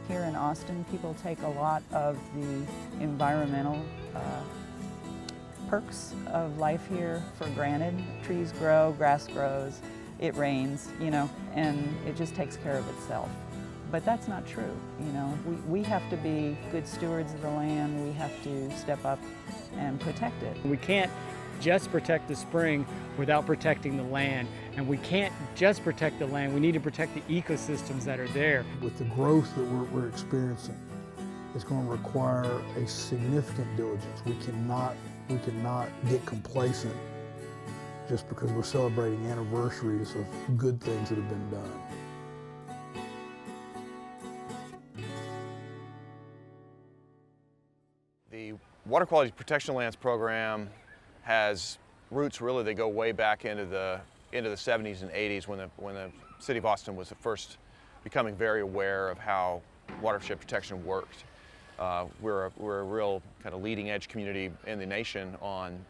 here in Austin, people take a lot of the environmental perks of life here for granted. Trees grow, grass grows, it rains, you know, and it just takes care of itself. But that's not true, you know. We have to be good stewards of the land. We have to step up and protect it. We can't just protect the spring without protecting the land. And we can't just protect the land, we need to protect the ecosystems that are there. With the growth that we're experiencing, it's going to require a significant diligence. We cannot get complacent just because we're celebrating anniversaries of good things that have been done. The Water Quality Protection Lands program has roots really that go way back into the 70s and 80s when the city of Austin was first becoming very aware of how watershed protection worked. We're a real kind of leading edge community in the nation on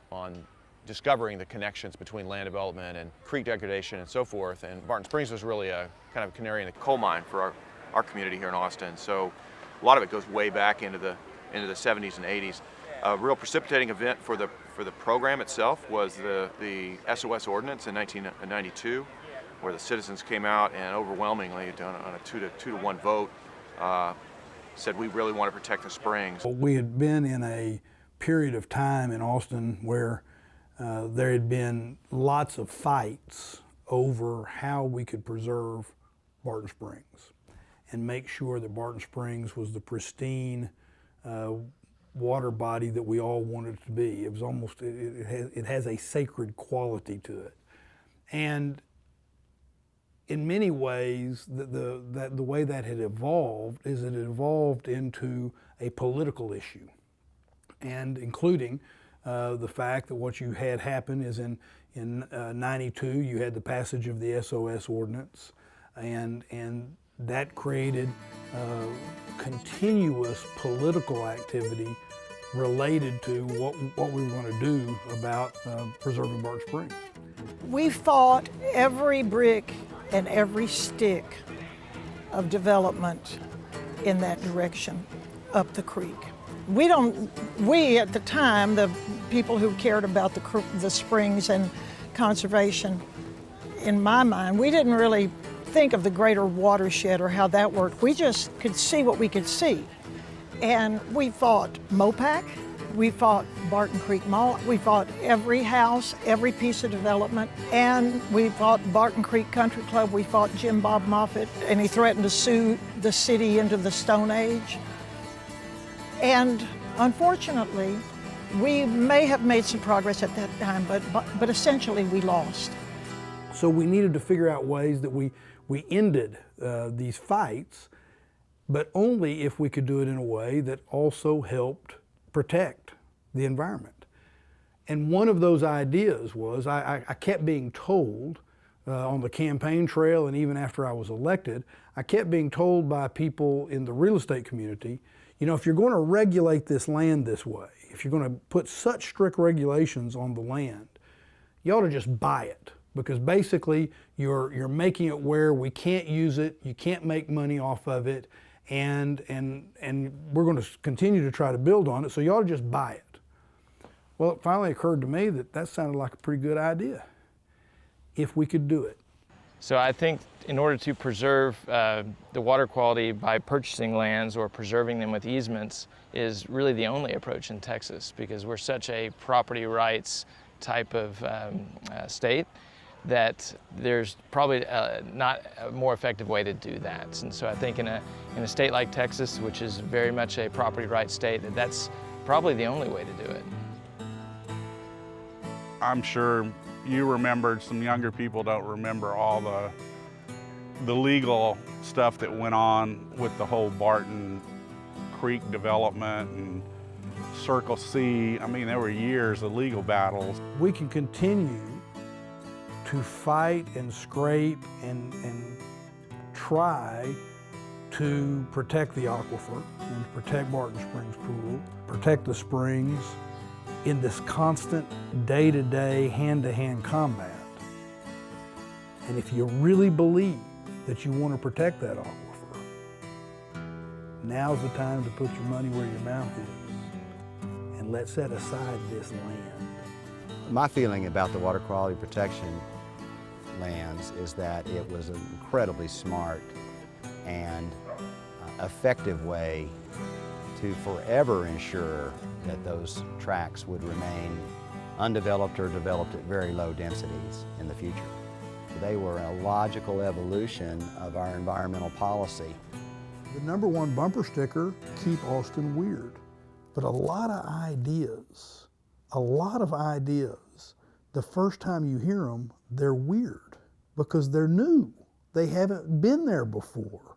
discovering the connections between land development and creek degradation and so forth. And Barton Springs was really a kind of canary in the coal mine for our community here in Austin. So a lot of it goes way back into the 70s and 80s. A real precipitating event for the program itself was the SOS ordinance in 1992, where the citizens came out and overwhelmingly, on a 2-to-1 vote, said we really want to protect the springs. We had been in a period of time in Austin where there had been lots of fights over how we could preserve Barton Springs and make sure that Barton Springs was the pristine water body that we all wanted it to be. It was almost, it has a sacred quality to it. And in many ways, the way that had evolved is it evolved into a political issue, and including the fact that what you had happen is in 92, you had the passage of the SOS ordinance, and that created continuous political activity related to what we were going to do about preserving Barton Springs. We fought every brick and every stick of development in that direction up the creek. We at the time, the people who cared about the springs and conservation, in my mind, we didn't really think of the greater watershed or how that worked. We just could see what we could see. And we fought MOPAC, we fought Barton Creek Mall, we fought every house, every piece of development, and we fought Barton Creek Country Club, we fought Jim Bob Moffitt, and he threatened to sue the city into the Stone Age. And unfortunately, we may have made some progress at that time, but essentially we lost. So we needed to figure out ways that we ended these fights, but only if we could do it in a way that also helped protect the environment. And one of those ideas was, I kept being told on the campaign trail and even after I was elected, I kept being told by people in the real estate community, you know, if you're going to regulate this land this way, if you're going to put such strict regulations on the land, you ought to just buy it. Because basically you're making it where we can't use it, you can't make money off of it, and we're going to continue to try to build on it, so you ought to just buy it. Well, it finally occurred to me that sounded like a pretty good idea, if we could do it. So I think in order to preserve the water quality by purchasing lands or preserving them with easements is really the only approach in Texas, because we're such a property rights type of state that there's probably not a more effective way to do that. And so I think in a state like Texas, which is very much a property rights state, that's probably the only way to do it. I'm sure you remembered, some younger people don't remember all the legal stuff that went on with the whole Barton Creek development and Circle C. I mean, there were years of legal battles. We can continue to fight and scrape and try to protect the aquifer and to protect Barton Springs Pool, protect the springs in this constant day-to-day, hand-to-hand combat. And if you really believe that you want to protect that aquifer, Now's the time to put your money where your mouth is, and let's set aside this land. My feeling about the water quality protection lands is that it was an incredibly smart and effective way to forever ensure that those tracts would remain undeveloped or developed at very low densities in the future. They were a logical evolution of our environmental policy. The #1 bumper sticker, keep Austin weird. But a lot of ideas, the first time you hear them, they're weird because they're new. They haven't been there before.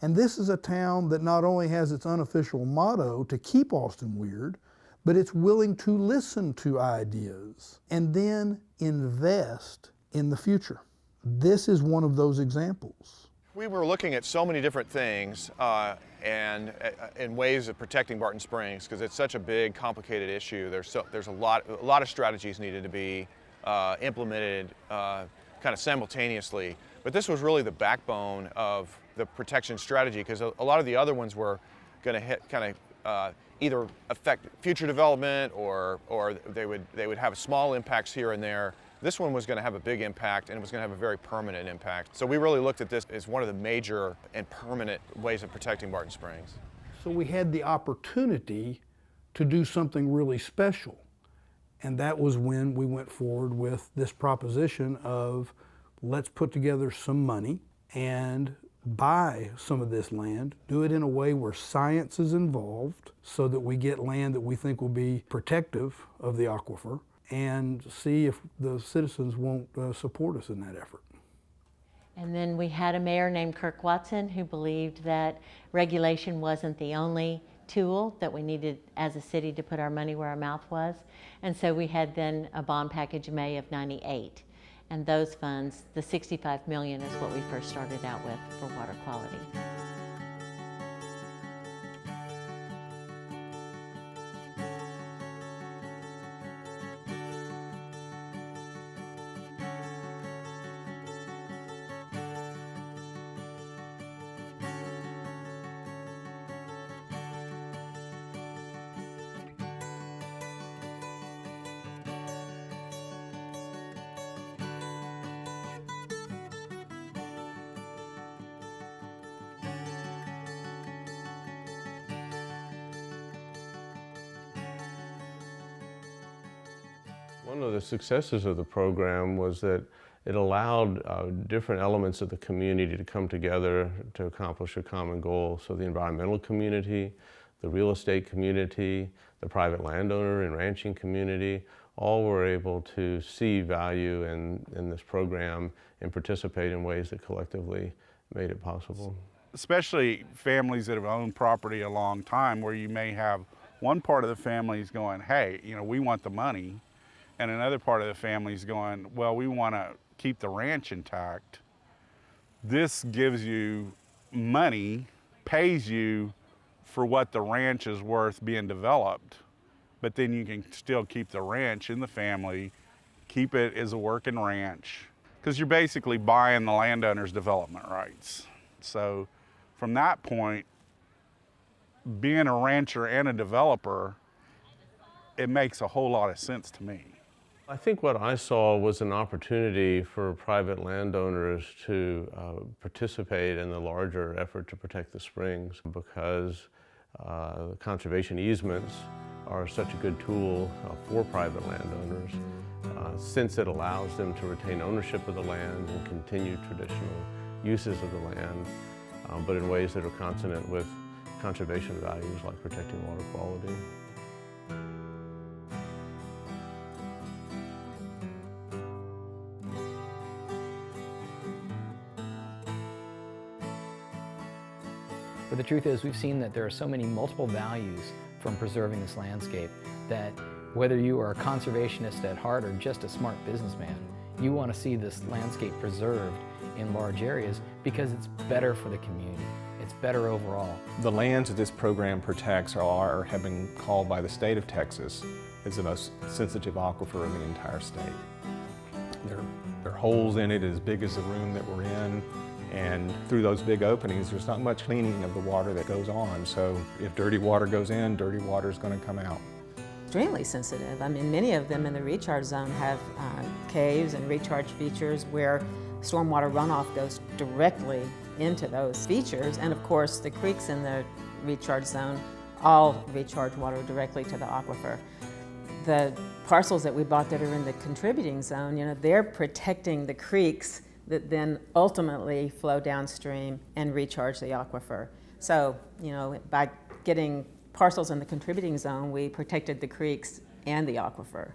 And this is a town that not only has its unofficial motto to keep Austin weird, but it's willing to listen to ideas and then invest in the future. This is one of those examples. We were looking at so many different things and ways of protecting Barton Springs because it's such a big, complicated issue. There's a lot of strategies needed to be implemented kind of simultaneously. But this was really the backbone of the protection strategy because a lot of the other ones were going to either affect future development or they would have small impacts here and there. This one was going to have a big impact and it was going to have a very permanent impact. So we really looked at this as one of the major and permanent ways of protecting Barton Springs. So we had the opportunity to do something really special. And that was when we went forward with this proposition of let's put together some money and buy some of this land, do it in a way where science is involved so that we get land that we think will be protective of the aquifer, and see if the citizens won't support us in that effort. And then we had a mayor named Kirk Watson who believed that regulation wasn't the only tool that we needed as a city to put our money where our mouth was. And so we had then a bond package in May of '98. And those funds, the $65 million, is what we first started out with for water quality. One of the successes of the program was that it allowed different elements of the community to come together to accomplish a common goal. So the environmental community, the real estate community, the private landowner and ranching community, all were able to see value in this program and participate in ways that collectively made it possible. Especially families that have owned property a long time, where you may have one part of the family is going, hey, we want the money, and another part of the family is going, well, we want to keep the ranch intact. This gives you money, pays you for what the ranch is worth being developed, but then you can still keep the ranch in the family, keep it as a working ranch, because you're basically buying the landowner's development rights. So from that point, being a rancher and a developer, it makes a whole lot of sense to me. I think what I saw was an opportunity for private landowners to participate in the larger effort to protect the springs, because conservation easements are such a good tool for private landowners since it allows them to retain ownership of the land and continue traditional uses of the land, but in ways that are consonant with conservation values like protecting water quality. But the truth is, we've seen that there are so many multiple values from preserving this landscape that whether you are a conservationist at heart or just a smart businessman, you want to see this landscape preserved in large areas because it's better for the community. It's better overall. The lands that this program protects have been called by the state of Texas as the most sensitive aquifer in the entire state. There are holes in it as big as the room that we're in, And through those big openings, there's not much cleaning of the water that goes on. So if dirty water goes in, dirty water is going to come out. Extremely sensitive. I mean, many of them in the recharge zone have caves and recharge features where stormwater runoff goes directly into those features. And of course, the creeks in the recharge zone all recharge water directly to the aquifer. The parcels that we bought that are in the contributing zone, you know, they're protecting the creeks that then ultimately flow downstream and recharge the aquifer. So, you know, by getting parcels in the contributing zone, we protected the creeks and the aquifer.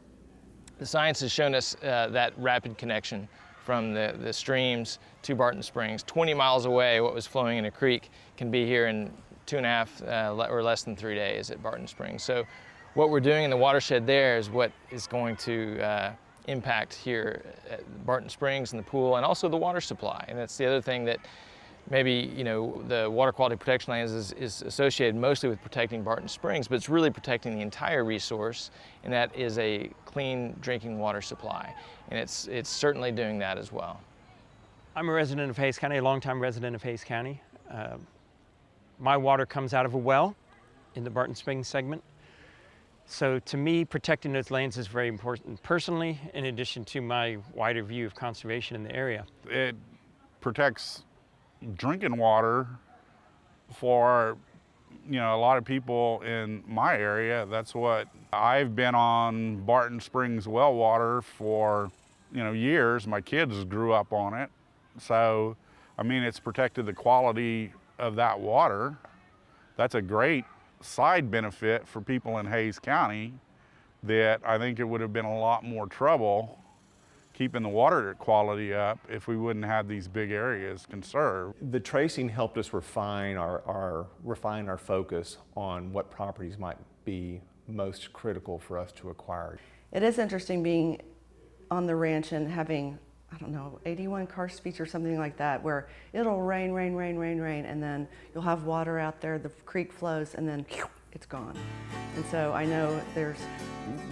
The science has shown us that rapid connection from the streams to Barton Springs. 20 miles away, what was flowing in a creek can be here in 2.5 or less than 3 days at Barton Springs. So what we're doing in the watershed there is what is going to impact here at Barton Springs and the pool, and also the water supply. And that's the other thing that maybe, you know, the water quality protection lands is associated mostly with protecting Barton Springs, but it's really protecting the entire resource, and that is a clean drinking water supply. And it's certainly doing that as well. I'm a resident of Hays County, a longtime resident of Hays County. My water comes out of a well in the Barton Springs segment. So to me, protecting those lands is very important personally, in addition to my wider view of conservation in the area. It protects drinking water for, you know, a lot of people in my area. That's what I've been on Barton Springs well water for, you know, years. My kids grew up on it. So, I mean, it's protected the quality of that water. That's a great side benefit for people in Hays County that I think it would have been a lot more trouble keeping the water quality up if we wouldn't have these big areas conserved. The tracing helped us refine our focus on what properties might be most critical for us to acquire. It is interesting being on the ranch and having, I don't know, 81 karst feet or something like that, where it'll rain, and then you'll have water out there, the creek flows, and then it's gone. And so I know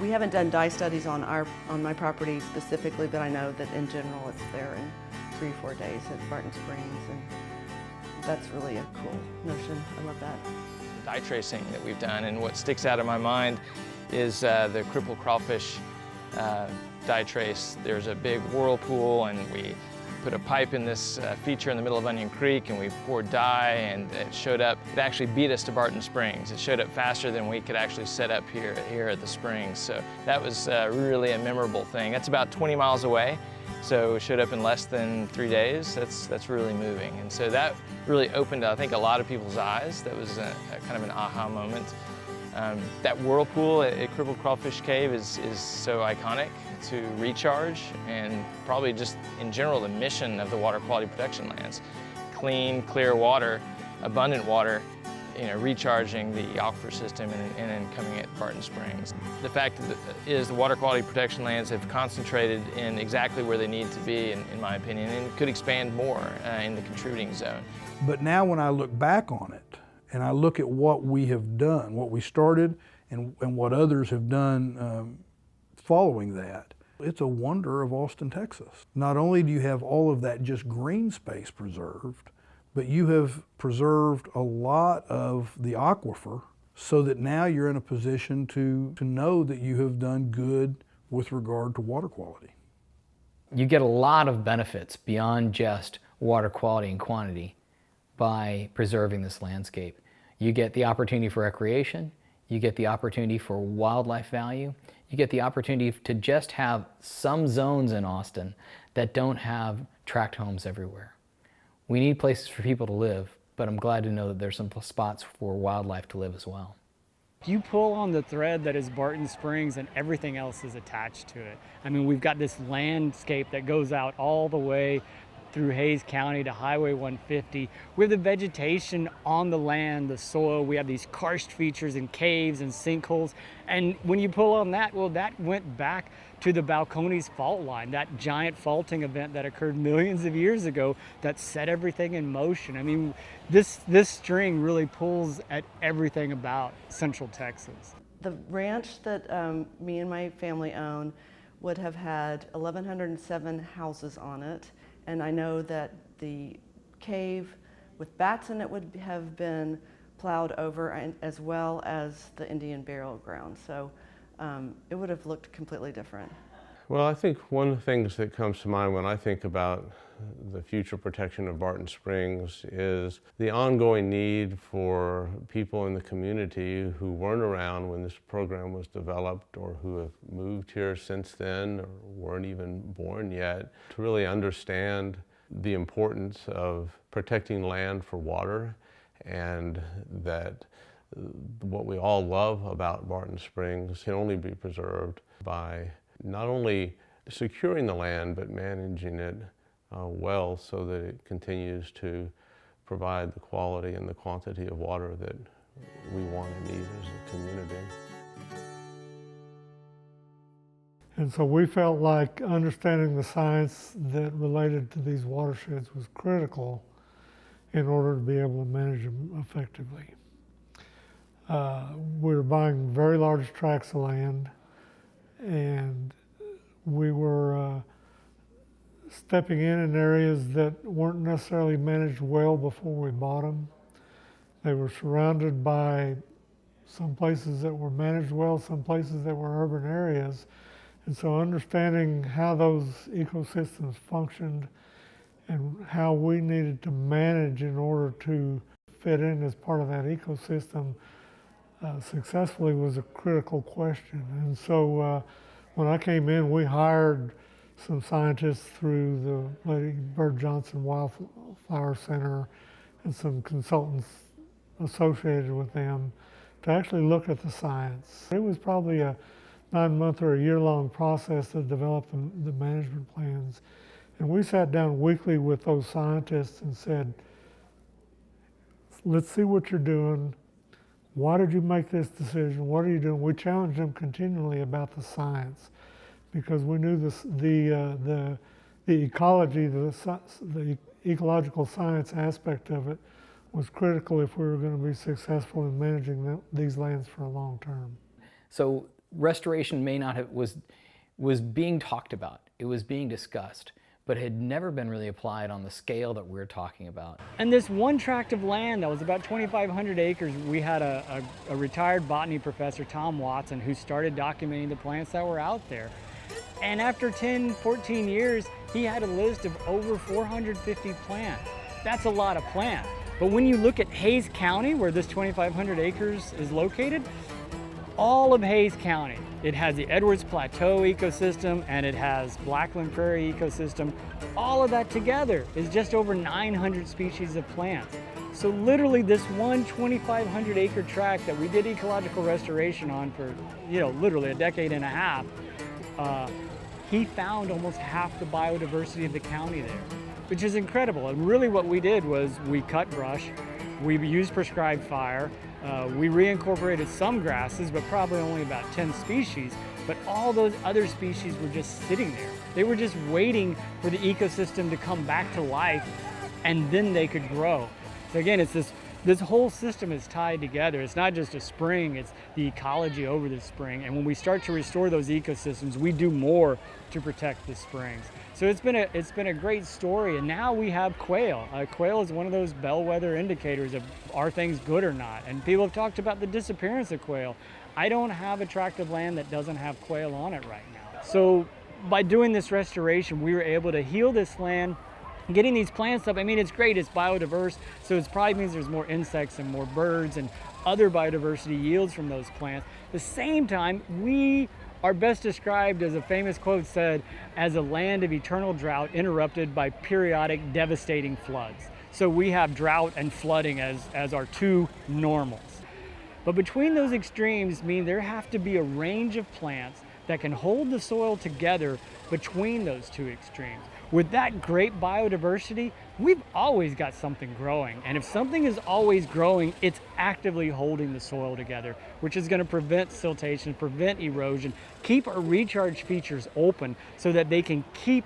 we haven't done dye studies on my property specifically, but I know that in general it's there in 3 or 4 days at Barton Springs, and that's really a cool notion. I love that. Dye tracing that we've done, and what sticks out in my mind is the crippled crawfish dye trace. There's a big whirlpool, and we put a pipe in this feature in the middle of Onion Creek, and we poured dye, and it showed up. It actually beat us to Barton Springs. It showed up faster than we could actually set up here at the Springs. So that was really a memorable thing. That's about 20 miles away, so it showed up in less than 3 days. That's really moving, and so that really opened, I think, a lot of people's eyes. That was a kind of an aha moment. That whirlpool at Crippled Crawfish Cave is so iconic to recharge, and probably just in general the mission of the water quality protection lands. Clean, clear water, abundant water, you know, recharging the aquifer system and then coming at Barton Springs. The fact is the water quality protection lands have concentrated in exactly where they need to be, in my opinion, and could expand more in the contributing zone. But now when I look back on it, and I look at what we have done, what we started, and what others have done following that, it's a wonder of Austin, Texas. Not only do you have all of that just green space preserved, but you have preserved a lot of the aquifer so that now you're in a position to know that you have done good with regard to water quality. You get a lot of benefits beyond just water quality and quantity by preserving this landscape. You get the opportunity for recreation, you get the opportunity for wildlife value, you get the opportunity to just have some zones in Austin that don't have tract homes everywhere. We need places for people to live, but I'm glad to know that there's some spots for wildlife to live as well. You pull on the thread that is Barton Springs and everything else is attached to it. I mean, we've got this landscape that goes out all the way through Hays County to Highway 150. We have the vegetation on the land, the soil. We have these karst features and caves and sinkholes. And when you pull on that, well, that went back to the Balcones fault line, that giant faulting event that occurred millions of years ago that set everything in motion. I mean, this string really pulls at everything about Central Texas. The ranch that me and my family own would have had 1,107 houses on it. And I know that the cave with bats in it would have been plowed over, and as well as the Indian burial ground. So it would have looked completely different. Well, I think one of the things that comes to mind when I think about the future protection of Barton Springs is the ongoing need for people in the community who weren't around when this program was developed or who have moved here since then or weren't even born yet to really understand the importance of protecting land for water, and that what we all love about Barton Springs can only be preserved by not only securing the land but managing it well so that it continues to provide the quality and the quantity of water that we want and need as a community. And so we felt like understanding the science that related to these watersheds was critical in order to be able to manage them effectively. We were buying very large tracts of land, and we were stepping in areas that weren't necessarily managed well before we bought them. They were surrounded by some places that were managed well, some places that were urban areas. And so understanding how those ecosystems functioned and how we needed to manage in order to fit in as part of that ecosystem successfully was a critical question. And so when I came in, we hired some scientists through the Lady Bird Johnson Wildflower Center and some consultants associated with them to actually look at the science. It was probably a 9-month or a year-long process to develop the management plans. And we sat down weekly with those scientists and said, let's see what you're doing. Why did you make this decision? What are you doing? We challenged them continually about the science because we knew the ecology, the ecological science aspect of it was critical if we were going to be successful in managing these lands for a long term. So restoration may not have, was being talked about, it was being discussed, but had never been really applied on the scale that we're talking about. And this one tract of land that was about 2,500 acres, we had a retired botany professor, Tom Watson, who started documenting the plants that were out there. And after 10, 14 years, he had a list of over 450 plants. That's a lot of plants. But when you look at Hays County, where this 2,500 acres is located, all of Hays County, it has the Edwards Plateau ecosystem and it has Blackland Prairie ecosystem. All of that together is just over 900 species of plants. So literally this one 2,500 acre tract that we did ecological restoration on for, literally a decade and a half, he found almost half the biodiversity of the county there, which is incredible. And really what we did was we cut brush, we used prescribed fire, we reincorporated some grasses, but probably only about 10 species, but all those other species were just sitting there. They were just waiting for the ecosystem to come back to life, and then they could grow. So again, it's this whole system is tied together. It's not just a spring, it's the ecology over the spring. And when we start to restore those ecosystems, we do more to protect the springs. So it's been a great story, and now we have quail. Quail is one of those bellwether indicators of are things good or not. And people have talked about the disappearance of quail. I don't have a tract of land that doesn't have quail on it right now. So by doing this restoration, we were able to heal this land, getting these plants up. I mean, it's great, it's biodiverse, so it probably means there's more insects and more birds and other biodiversity yields from those plants. At the same time, we are best described, as a famous quote said, as a land of eternal drought interrupted by periodic devastating floods. So we have drought and flooding as our two normals. But between those extremes mean there have to be a range of plants that can hold the soil together between those two extremes. With that great biodiversity, we've always got something growing. And if something is always growing, it's actively holding the soil together, which is going to prevent siltation, prevent erosion, keep our recharge features open so that they can keep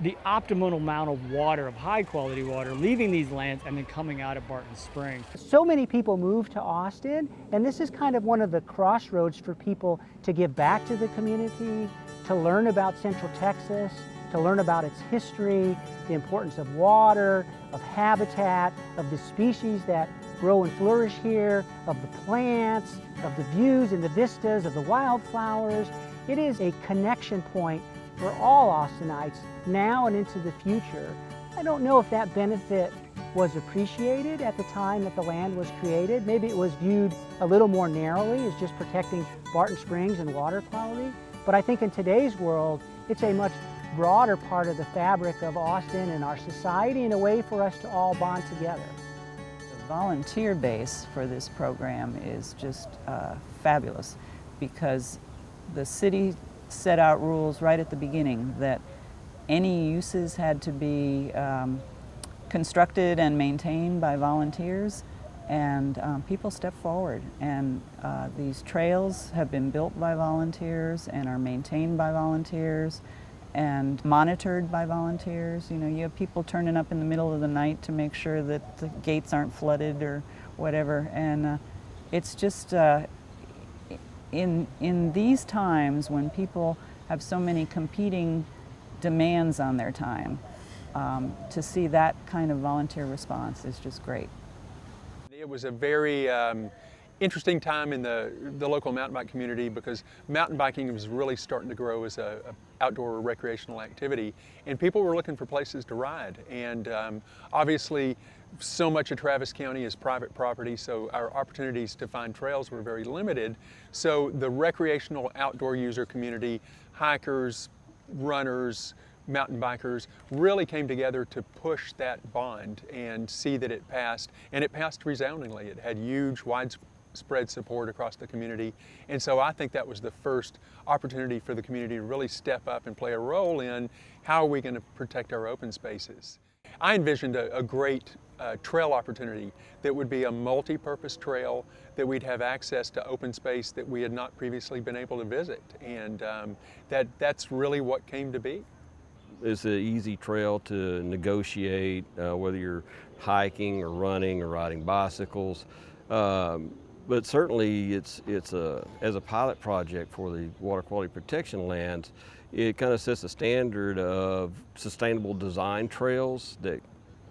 the optimal amount of water, of high quality water, leaving these lands and then coming out of Barton Springs. So many people move to Austin, and this is kind of one of the crossroads for people to give back to the community, to learn about Central Texas, to to learn about its history, the importance of water, of habitat, of the species that grow and flourish here, of the plants, of the views and the vistas, of the wildflowers. It is a connection point for all Austinites now and into the future. I don't know if that benefit was appreciated at the time that the land was created. Maybe it was viewed a little more narrowly as just protecting Barton Springs and water quality. But I think in today's world, it's a much broader part of the fabric of Austin and our society and a way for us to all bond together. The volunteer base for this program is just fabulous, because the city set out rules right at the beginning that any uses had to be constructed and maintained by volunteers, and people step forward, and these trails have been built by volunteers and are maintained by volunteers and monitored by volunteers. You know, you have people turning up in the middle of the night to make sure that the gates aren't flooded or whatever, and it's just in these times when people have so many competing demands on their time, to see that kind of volunteer response is just great. It was a very interesting time in the local mountain bike community, because mountain biking was really starting to grow as a outdoor recreational activity, and people were looking for places to ride. And obviously, so much of Travis County is private property, so our opportunities to find trails were very limited. So the recreational outdoor user community, hikers, runners, mountain bikers, really came together to push that bond and see that it passed, and it passed resoundingly. It had huge, widespread support across the community, and so I think that was the first opportunity for the community to really step up and play a role in how are we going to protect our open spaces. I envisioned a great trail opportunity that would be a multi-purpose trail, that we'd have access to open space that we had not previously been able to visit, and that's really what came to be. It's an easy trail to negotiate, whether you're hiking or running or riding bicycles. But certainly it's as a pilot project for the water quality protection lands, it kind of sets a standard of sustainable design trails that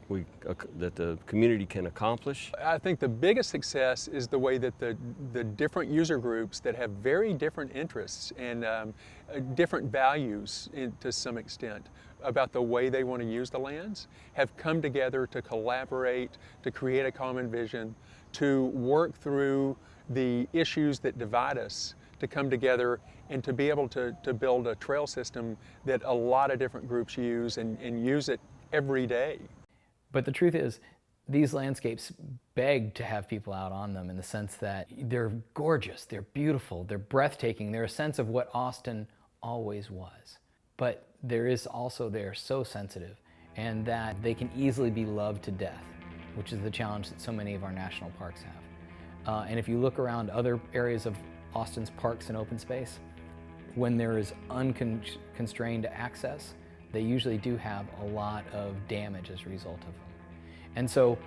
the community can accomplish. I think the biggest success is the way that the different user groups that have very different interests and different values to some extent about the way they want to use the lands have come together to collaborate, to create a common vision, to work through the issues that divide us, to come together and to be able to build a trail system that a lot of different groups use and use it every day. But the truth is, these landscapes beg to have people out on them, in the sense that they're gorgeous, they're beautiful, they're breathtaking, they're a sense of what Austin always was. But there is also, they're so sensitive, and that they can easily be loved to death, which is the challenge that so many of our national parks have. And if you look around other areas of Austin's parks and open space, when there is unconstrained access, they usually do have a lot of damage as a result of them. And so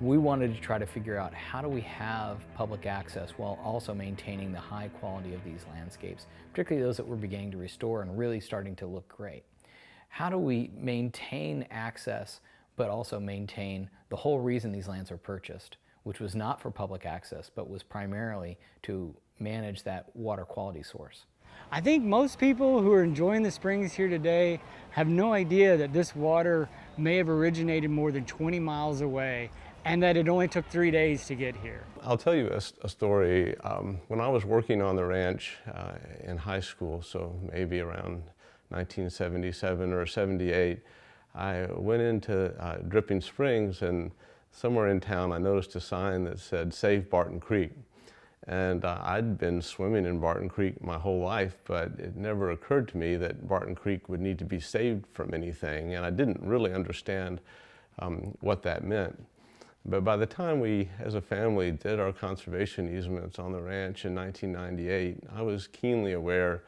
we wanted to try to figure out, how do we have public access while also maintaining the high quality of these landscapes, particularly those that we're beginning to restore and really starting to look great. How do we maintain access but also maintain the whole reason these lands were purchased, which was not for public access but was primarily to manage that water quality source? I think most people who are enjoying the springs here today have no idea that this water may have originated more than 20 miles away, and that it only took 3 days to get here. I'll tell you a story. When I was working on the ranch in high school, so maybe around 1977 or 78, I went into Dripping Springs, and somewhere in town I noticed a sign that said "Save Barton Creek." And I'd been swimming in Barton Creek my whole life, but it never occurred to me that Barton Creek would need to be saved from anything, and I didn't really understand what that meant. But by the time we, as a family, did our conservation easements on the ranch in 1998, I was keenly aware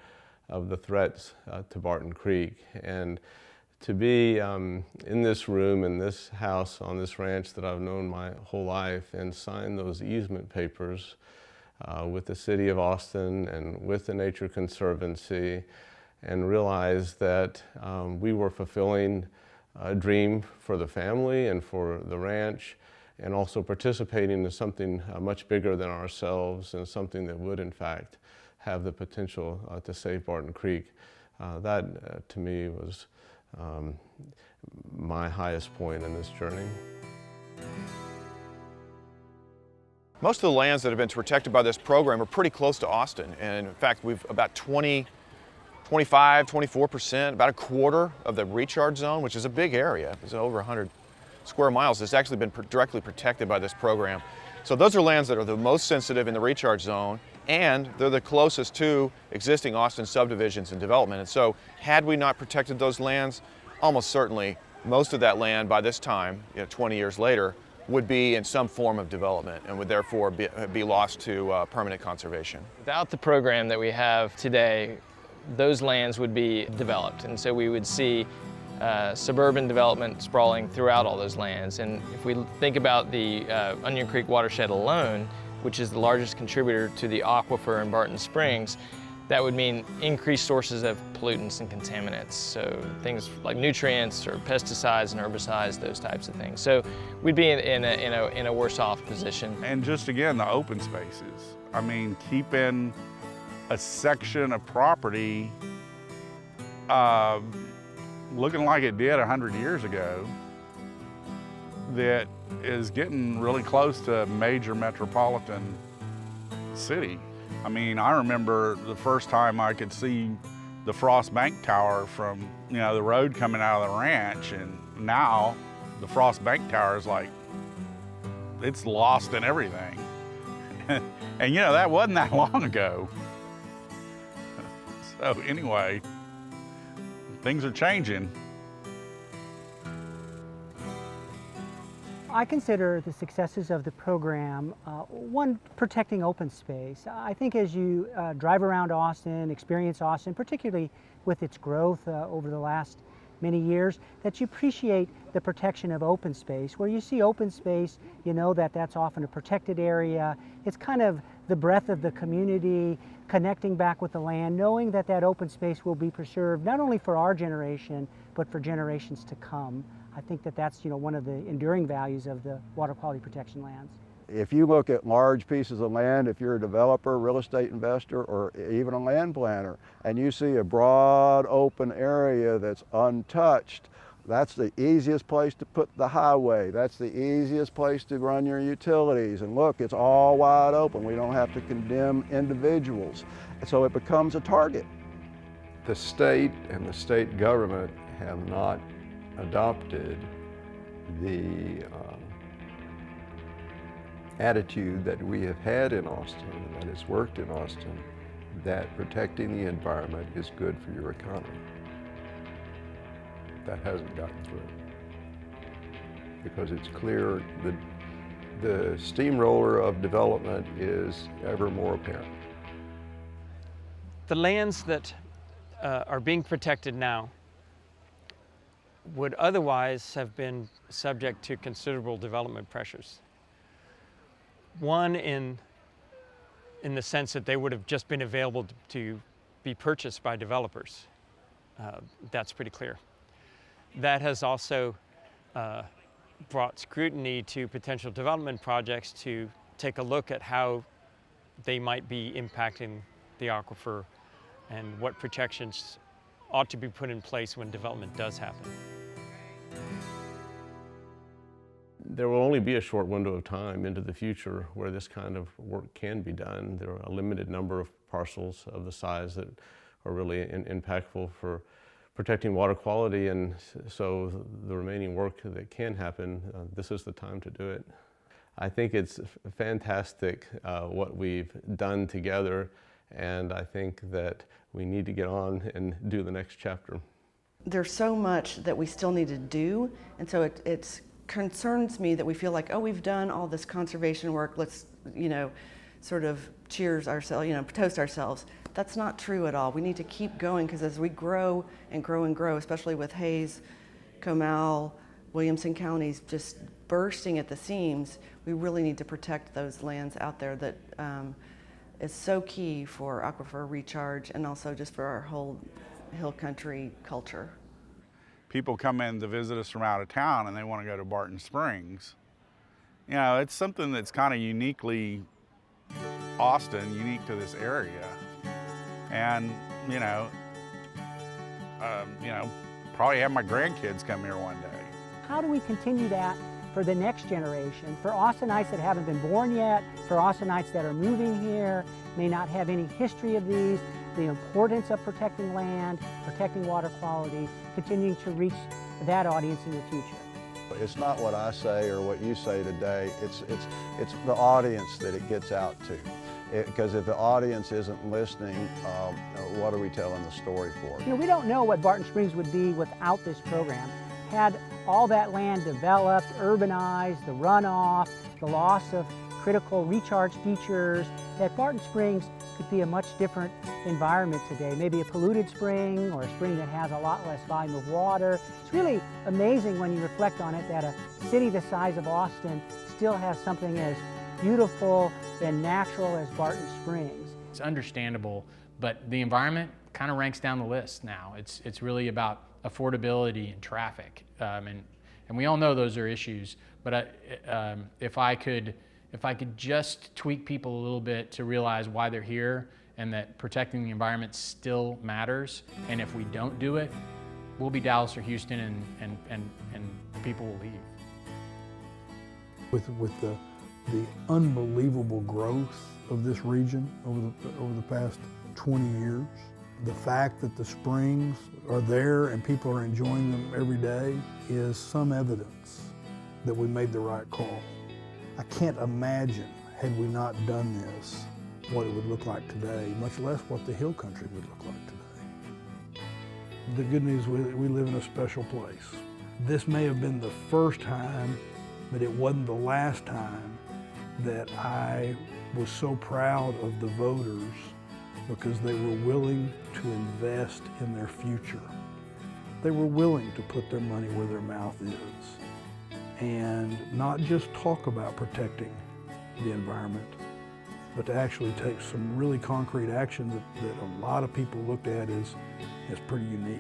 of the threats to Barton Creek. And to be in this room, in this house, on this ranch that I've known my whole life, and sign those easement papers with the City of Austin and with the Nature Conservancy, and realized that we were fulfilling a dream for the family and for the ranch, and also participating in something much bigger than ourselves, and something that would in fact have the potential to save Barton Creek. That to me was my highest point in this journey. Most of the lands that have been protected by this program are pretty close to Austin, and in fact we've about 24%, about a quarter of the recharge zone, which is a big area. It's over 100 square miles. It's actually been directly protected by this program. So those are lands that are the most sensitive in the recharge zone, and they're the closest to existing Austin subdivisions and development. And so had we not protected those lands, almost certainly most of that land by this time, 20 years later, would be in some form of development and would therefore be lost to permanent conservation. Without the program that we have today, those lands would be developed, and so we would see suburban development sprawling throughout all those lands. And if we think about the Onion Creek watershed alone, which is the largest contributor to the aquifer in Barton Springs, that would mean increased sources of pollutants and contaminants. So things like nutrients or pesticides and herbicides, those types of things. So we'd be in a worse off position. And just again, the open spaces. I mean, keeping a section of property looking like it did 100 years ago that is getting really close to a major metropolitan city. I mean, I remember the first time I could see the Frost Bank Tower from, the road coming out of the ranch, and now the Frost Bank Tower is like, it's lost in everything. And that wasn't that long ago. So anyway, things are changing. I consider the successes of the program, one, protecting open space. I think as you drive around Austin, experience Austin, particularly with its growth over the last many years, that you appreciate the protection of open space. Where you see open space, you know that that's often a protected area. It's kind of the breath of the community, connecting back with the land, knowing that that open space will be preserved not only for our generation, but for generations to come. I think that that's one of the enduring values of the water quality protection lands. If you look at large pieces of land, if you're a developer, real estate investor, or even a land planner, and you see a broad open area that's untouched, that's the easiest place to put the highway. That's the easiest place to run your utilities. And look, it's all wide open. We don't have to condemn individuals. So it becomes a target. The state and the state government have not adopted the attitude that we have had in Austin and that has worked in Austin, that protecting the environment is good for your economy. That hasn't gotten through because it's clear that the steamroller of development is ever more apparent. The lands that are being protected now would otherwise have been subject to considerable development pressures. One in the sense that they would have just been available to be purchased by developers. That's pretty clear. That has also brought scrutiny to potential development projects to take a look at how they might be impacting the aquifer and what protections ought to be put in place when development does happen. There will only be a short window of time into the future where this kind of work can be done. There are a limited number of parcels of the size that are really impactful for protecting water quality, and so the remaining work that can happen, this is the time to do it. I think it's fantastic what we've done together, and I think that we need to get on and do the next chapter. There's so much that we still need to do, and so it concerns me that we feel like, oh, we've done all this conservation work, let's, sort of cheers ourselves, toast ourselves. That's not true at all. We need to keep going, because as we grow and grow and grow, especially with Hays, Comal, Williamson counties just bursting at the seams, we really need to protect those lands out there that is so key for aquifer recharge and also just for our whole hill country culture. People come in to visit us from out of town and they want to go to Barton Springs. You know, it's something that's kind of uniquely Austin, unique to this area. And, probably have my grandkids come here one day. How do we continue that for the next generation, for Austinites that haven't been born yet, for Austinites that are moving here, may not have any history of these, the importance of protecting land, protecting water quality, continuing to reach that audience in the future? It's not what I say or what you say today, it's the audience that it gets out to. Because if the audience isn't listening, what are we telling the story for? We don't know what Barton Springs would be without this program. Had all that land developed, urbanized, the runoff, the loss of critical recharge features, that Barton Springs could be a much different environment today. Maybe a polluted spring or a spring that has a lot less volume of water. It's really amazing when you reflect on it that a city the size of Austin still has something as beautiful and natural as Barton Springs. It's understandable, but the environment kind of ranks down the list now. It's really about affordability and traffic, and we all know those are issues. But if I could just tweak people a little bit to realize why they're here and that protecting the environment still matters, and if we don't do it, we'll be Dallas or Houston, and people will leave. With the unbelievable growth of this region over the past 20 years, the fact that the springs are there and people are enjoying them every day is some evidence that we made the right call. I can't imagine, had we not done this, what it would look like today, much less what the hill country would look like today. The good news, we live in a special place. This may have been the first time, but it wasn't the last time that I was so proud of the voters because they were willing to invest in their future. They were willing to put their money where their mouth is and not just talk about protecting the environment, but to actually take some really concrete action that a lot of people looked at as pretty unique.